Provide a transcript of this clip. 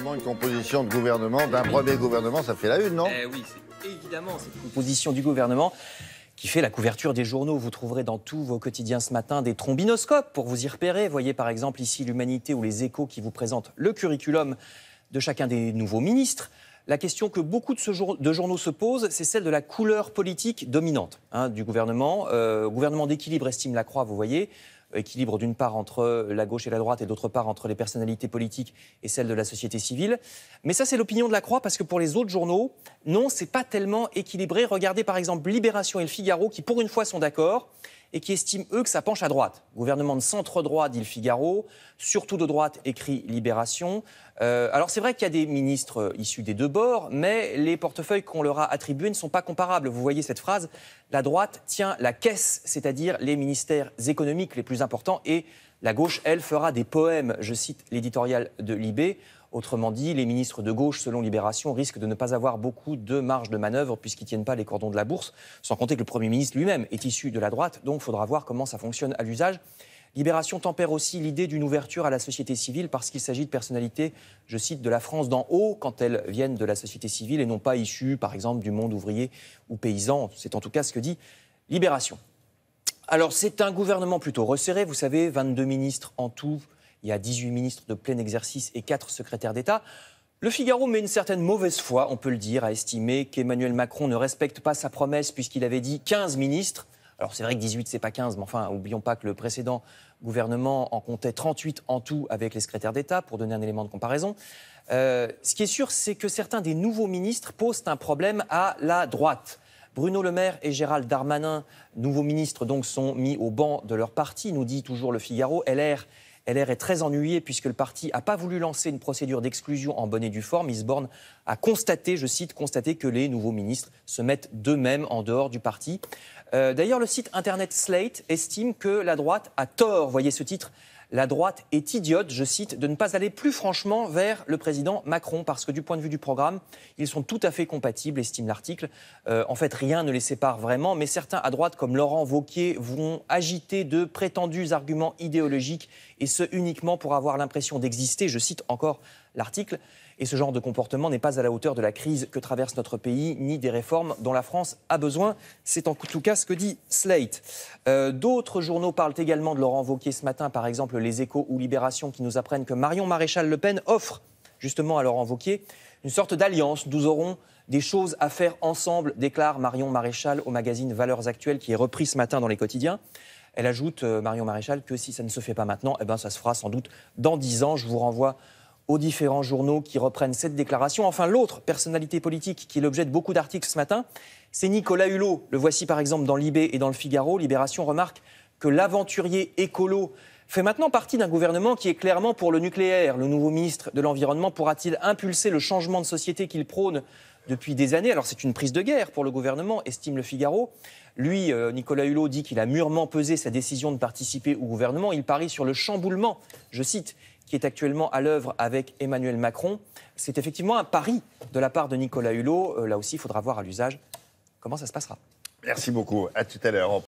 évidemment une composition de gouvernement, d'un premier gouvernement, ça fait la une, non? Oui, c'est évidemment cette composition du gouvernement qui fait la couverture des journaux. Vous trouverez dans tous vos quotidiens ce matin des trombinoscopes pour vous y repérer. Voyez par exemple ici l'Humanité ou les Échos qui vous présentent le curriculum de chacun des nouveaux ministres. La question que beaucoup de journaux se posent, c'est celle de la couleur politique dominante du gouvernement. Gouvernement d'équilibre, estime La Croix, vous voyez. Équilibre d'une part entre la gauche et la droite et d'autre part entre les personnalités politiques et celles de la société civile. Mais ça, c'est l'opinion de La Croix parce que pour les autres journaux, non, c'est pas tellement équilibré. Regardez par exemple Libération et Le Figaro qui pour une fois sont d'accord et qui estiment, eux, que ça penche à droite. Gouvernement de centre-droit, dit Le Figaro, surtout de droite, écrit Libération. Alors c'est vrai qu'il y a des ministres issus des deux bords, mais les portefeuilles qu'on leur a attribués ne sont pas comparables. Vous voyez cette phrase, la droite tient la caisse, c'est-à-dire les ministères économiques les plus importants, et la gauche, elle, fera des poèmes. Je cite l'éditorial de Libé. Autrement dit, les ministres de gauche, selon Libération, risquent de ne pas avoir beaucoup de marge de manœuvre puisqu'ils ne tiennent pas les cordons de la bourse, sans compter que le Premier ministre lui-même est issu de la droite, donc il faudra voir comment ça fonctionne à l'usage. Libération tempère aussi l'idée d'une ouverture à la société civile parce qu'il s'agit de personnalités, je cite, de la France d'en haut quand elles viennent de la société civile et non pas issues, par exemple, du monde ouvrier ou paysan. C'est en tout cas ce que dit Libération. Alors c'est un gouvernement plutôt resserré, vous savez, 22 ministres en tout. Il y a 18 ministres de plein exercice et 4 secrétaires d'État. Le Figaro met une certaine mauvaise foi, on peut le dire, à estimer qu'Emmanuel Macron ne respecte pas sa promesse puisqu'il avait dit 15 ministres. Alors c'est vrai que 18, c'est pas 15, mais enfin, oublions pas que le précédent gouvernement en comptait 38 en tout avec les secrétaires d'État, pour donner un élément de comparaison. Ce qui est sûr, c'est que certains des nouveaux ministres posent un problème à la droite. Bruno Le Maire et Gérald Darmanin, nouveaux ministres, donc, sont mis au banc de leur parti, nous dit toujours Le Figaro. LR est très ennuyé puisque le parti n'a pas voulu lancer une procédure d'exclusion en bonne et due forme. Il se borne à constater, je cite, constater que les nouveaux ministres se mettent d'eux-mêmes en dehors du parti. D'ailleurs, le site internet Slate estime que la droite a tort. Voyez ce titre. La droite est idiote, je cite, de ne pas aller plus franchement vers le président Macron parce que du point de vue du programme, ils sont tout à fait compatibles, estime l'article. En fait, rien ne les sépare vraiment, mais certains à droite, comme Laurent Wauquiez, vont agiter de prétendus arguments idéologiques et ce uniquement pour avoir l'impression d'exister. Je cite encore l'article. Et ce genre de comportement n'est pas à la hauteur de la crise que traverse notre pays, ni des réformes dont la France a besoin. C'est en tout cas ce que dit Slate. D'autres journaux parlent également de Laurent Wauquiez ce matin, par exemple Les Échos ou Libération, qui nous apprennent que Marion Maréchal-Le Pen offre justement à Laurent Wauquiez une sorte d'alliance. Nous aurons des choses à faire ensemble, déclare Marion Maréchal au magazine Valeurs Actuelles, qui est repris ce matin dans les quotidiens. Elle ajoute, Marion Maréchal, que si ça ne se fait pas maintenant, eh ben, ça se fera sans doute dans 10 ans. Je vous renvoie aux différents journaux qui reprennent cette déclaration. Enfin, l'autre personnalité politique qui est l'objet de beaucoup d'articles ce matin, c'est Nicolas Hulot. Le voici par exemple dans Libé et dans Le Figaro. Libération remarque que l'aventurier écolo fait maintenant partie d'un gouvernement qui est clairement pour le nucléaire. Le nouveau ministre de l'Environnement pourra-t-il impulser le changement de société qu'il prône depuis des années? Alors c'est une prise de guerre pour le gouvernement, estime Le Figaro. Lui, Nicolas Hulot, dit qu'il a mûrement pesé sa décision de participer au gouvernement. Il parie sur le chamboulement, je cite, qui est actuellement à l'œuvre avec Emmanuel Macron. C'est effectivement un pari de la part de Nicolas Hulot. Là aussi, il faudra voir à l'usage comment ça se passera. Merci beaucoup. À tout à l'heure.